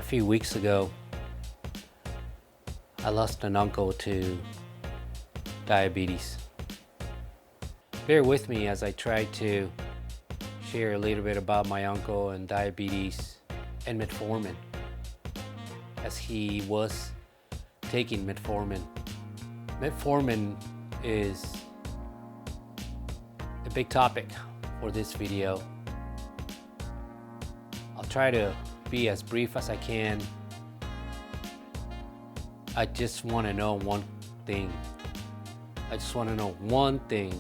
few weeks ago, I lost an uncle to diabetes. Bear with me as I try to share a little bit about my uncle and diabetes and metformin, as he was taking metformin. Metformin is a big topic for this video. I'll try to be as brief as I can. I just want to know one thing. I just want to know one thing.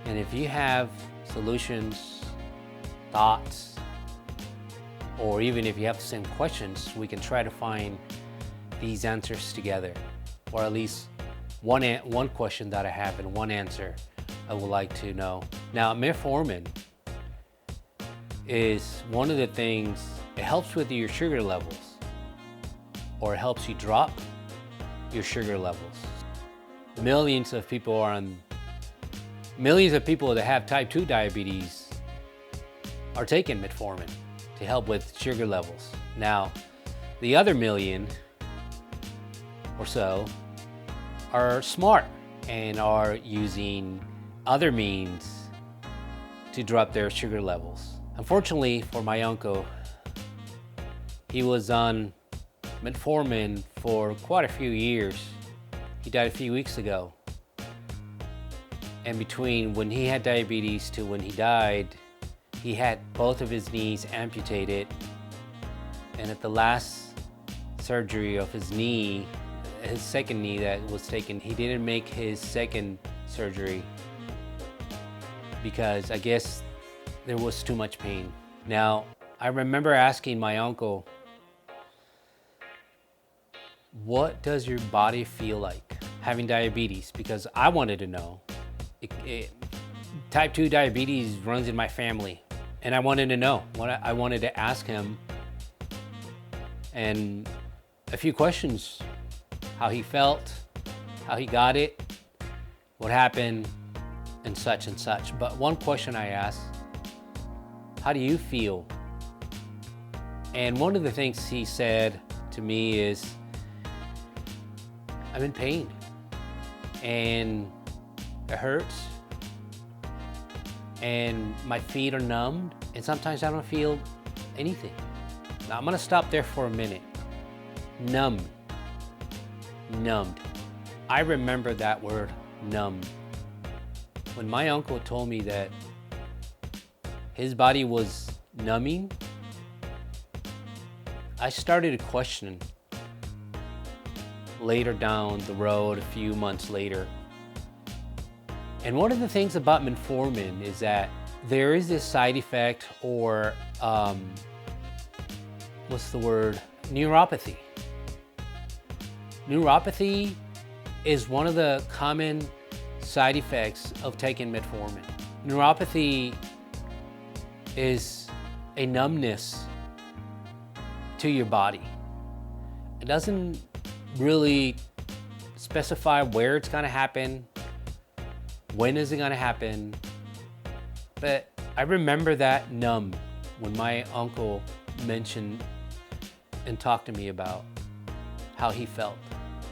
And if you have solutions, thoughts, or even if you have the same questions, we can try to find these answers together. Or at least one question that I have and one answer I would like to know. Now, metformin is one of the things, it helps with your sugar levels, or it helps you drop your sugar levels. Millions of people that have type 2 diabetes are taking metformin to help with sugar levels. Now, the other million or so are smart and are using other means to drop their sugar levels. Unfortunately for my uncle, he was on metformin for quite a few years. He died a few weeks ago. And between when he had diabetes to when he died, he had both of his knees amputated. And at the last surgery of his knee, his second knee that was taken, he didn't make his second surgery because I guess there was too much pain. Now, I remember asking my uncle, what does your body feel like having diabetes? Because I wanted to know. Type 2 diabetes runs in my family, and I wanted to know. I wanted to ask him and a few questions: how he felt, how he got it, what happened, and such and such. But one question I asked, how do you feel? And one of the things he said to me is, I'm in pain and it hurts and my feet are numbed and sometimes I don't feel anything. Now I'm gonna stop there for a minute. Numbed. I remember that word, numbed. When my uncle told me that his body was numbing, I started to question later down the road, a few months later. And one of the things about metformin is that there is this side effect, or neuropathy. Neuropathy is one of the common side effects of taking metformin. Neuropathy is a numbness to your body. It doesn't really specify where it's gonna happen, when is it gonna happen, but I remember that numb when my uncle mentioned and talked to me about how he felt.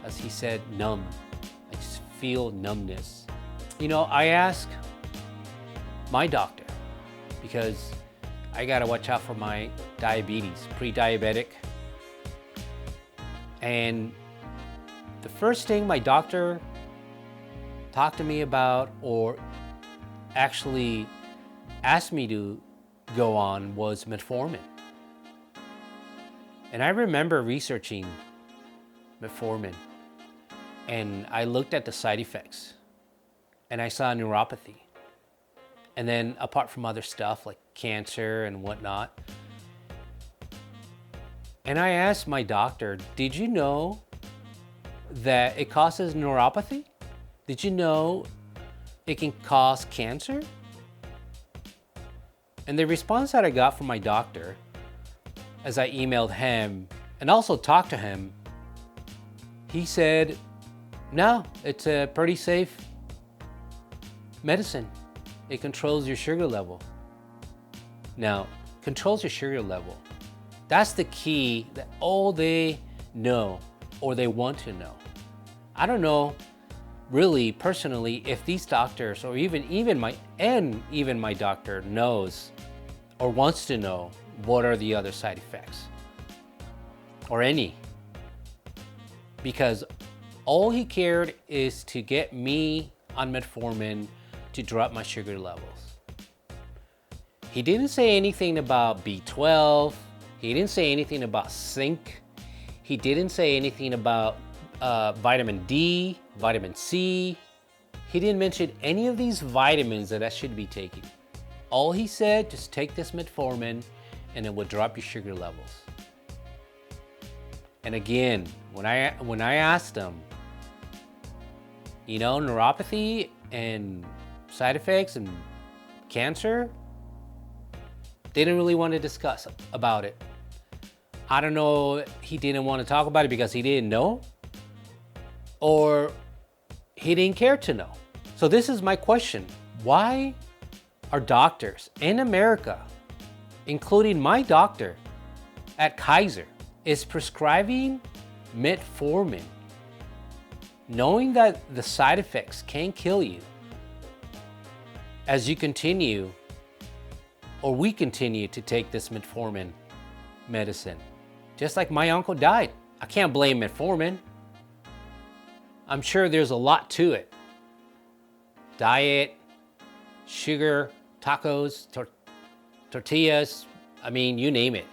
As he said, numb. I just feel numbness. You know, I asked my doctor, because I gotta watch out for my diabetes, pre-diabetic. And the first thing my doctor talked to me about, or actually asked me to go on, was metformin. And I remember researching metformin, and I looked at the side effects, and I saw neuropathy. And then apart from other stuff like cancer and whatnot. And I asked my doctor, did you know that it causes neuropathy? Did you know it can cause cancer? And the response that I got from my doctor, as I emailed him and also talked to him, he said, no, it's a pretty safe medicine. It controls your sugar level. Now, controls your sugar level. That's the key, that all they know or they want to know. I don't know really personally if these doctors or even my doctor knows or wants to know what are the other side effects or any, because all he cared is to get me on metformin to drop my sugar levels. He didn't say anything about B12. He didn't say anything about zinc. He didn't say anything about vitamin D, vitamin C. He didn't mention any of these vitamins that I should be taking. All he said, just take this metformin and it will drop your sugar levels. And again, when I asked him, neuropathy and side effects and cancer, they didn't really want to discuss about it. I don't know, he didn't want to talk about it because he didn't know, or he didn't care to know. So this is my question. Why are doctors in America, including my doctor at Kaiser, is prescribing metformin, knowing that the side effects can kill you as you continue, or we continue to take this metformin medicine? Just like my uncle died. I can't blame metformin. I'm sure there's a lot to it. Diet, sugar, tacos, tortillas, I mean, you name it.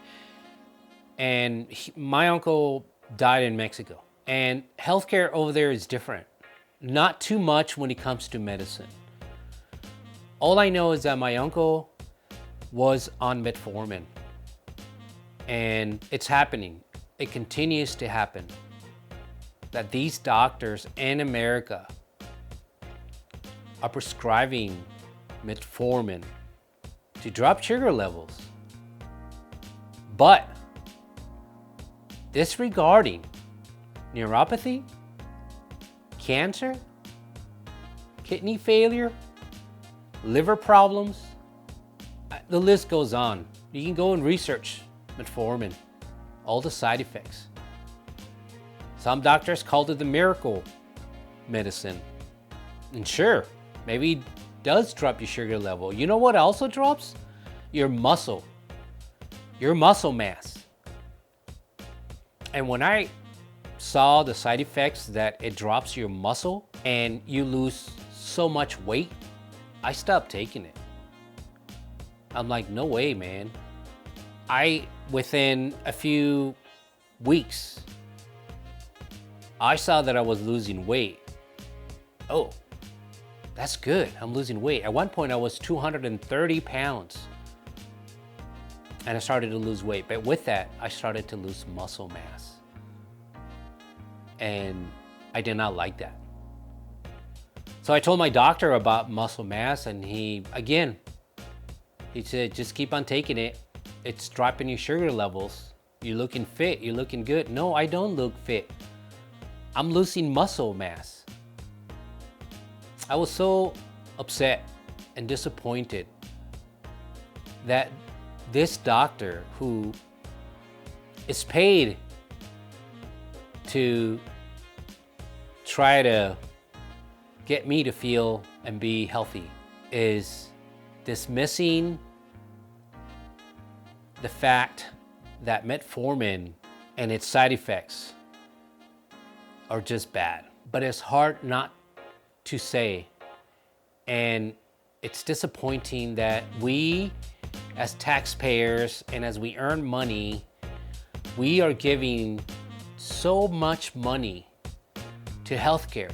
And my uncle died in Mexico. And healthcare over there is different. Not too much when it comes to medicine. All I know is that my uncle was on metformin. And it's happening. It continues to happen. That these doctors in America are prescribing metformin to drop sugar levels. But disregarding neuropathy, cancer, kidney failure, liver problems, the list goes on. You can go and research metformin, all the side effects. Some doctors called it the miracle medicine. And sure, maybe it does drop your sugar level. You know what also drops? Your muscle mass. And when I saw the side effects that it drops your muscle and you lose so much weight, I stopped taking it. I'm like, no way, man. Within a few weeks, I saw that I was losing weight. Oh, that's good. I'm losing weight. At one point, I was 230 pounds. And I started to lose weight. But with that, I started to lose muscle mass. And I did not like that. So I told my doctor about muscle mass, and he said, just keep on taking it. It's dropping your sugar levels. You're looking fit. You're looking good. No, I don't look fit. I'm losing muscle mass. I was so upset and disappointed that this doctor, who is paid to try to get me to feel and be healthy, is dismissing the fact that metformin and its side effects are just bad. But it's hard not to say. And it's disappointing that we, as taxpayers and as we earn money, we are giving so much money to healthcare,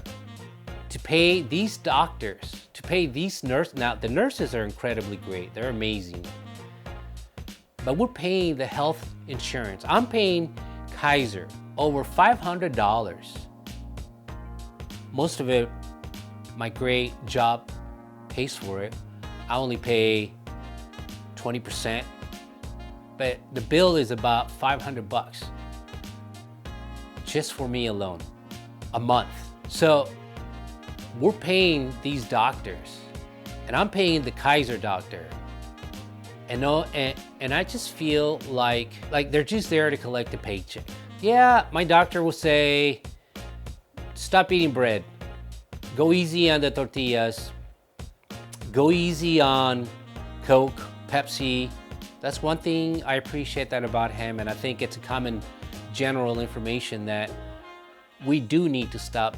to pay these doctors, to pay these nurses. Now, the nurses are incredibly great. They're amazing. But we're paying the health insurance. I'm paying Kaiser over $500. Most of it, my great job pays for it. I only pay 20%, but the bill is about $500 just for me alone, a month. So we're paying these doctors, and I'm paying the Kaiser doctor, And I just feel like they're just there to collect a paycheck. Yeah, my doctor will say, stop eating bread, go easy on the tortillas, go easy on Coke, Pepsi. That's one thing I appreciate that about him, and I think it's a common general information that we do need to stop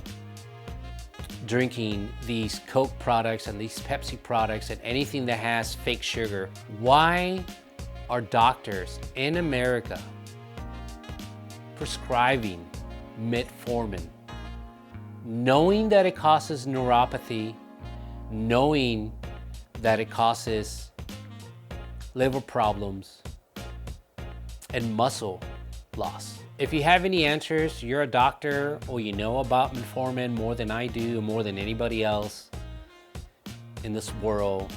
drinking these Coke products and these Pepsi products and anything that has fake sugar. Why are doctors in America prescribing Metformin, knowing that it causes neuropathy, knowing that it causes liver problems and muscle loss? If you have any answers, you're a doctor, or you know about Metformin more than I do, more than anybody else in this world,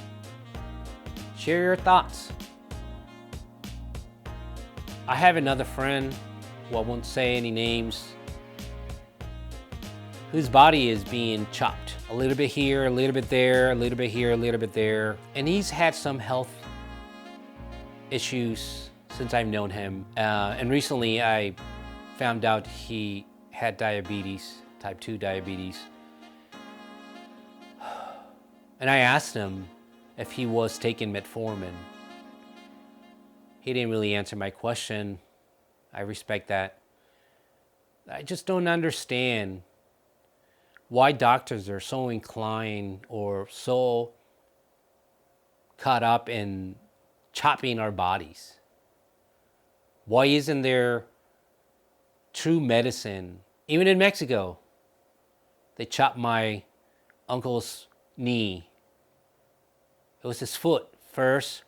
share your thoughts. I have another friend, who I won't say any names, whose body is being chopped. A little bit here, a little bit there, a little bit here, a little bit there. And he's had some health issues since I've known him. And recently I found out he had diabetes, type 2 diabetes. And I asked him if he was taking Metformin. He didn't really answer my question. I respect that. I just don't understand why doctors are so inclined or so caught up in chopping our bodies. Why isn't there true medicine? Even in Mexico, they chopped my uncle's knee. It was his foot first,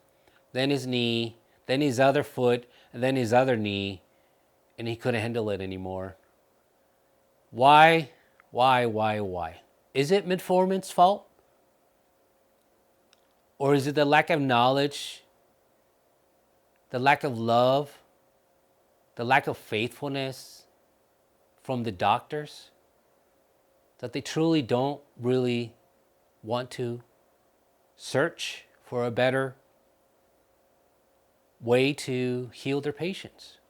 then his knee, then his other foot, and then his other knee, and he couldn't handle it anymore. Why? Is it Metformin's fault? Or is it the lack of knowledge, the lack of love, the lack of faithfulness from the doctors, that they truly don't really want to search for a better way to heal their patients?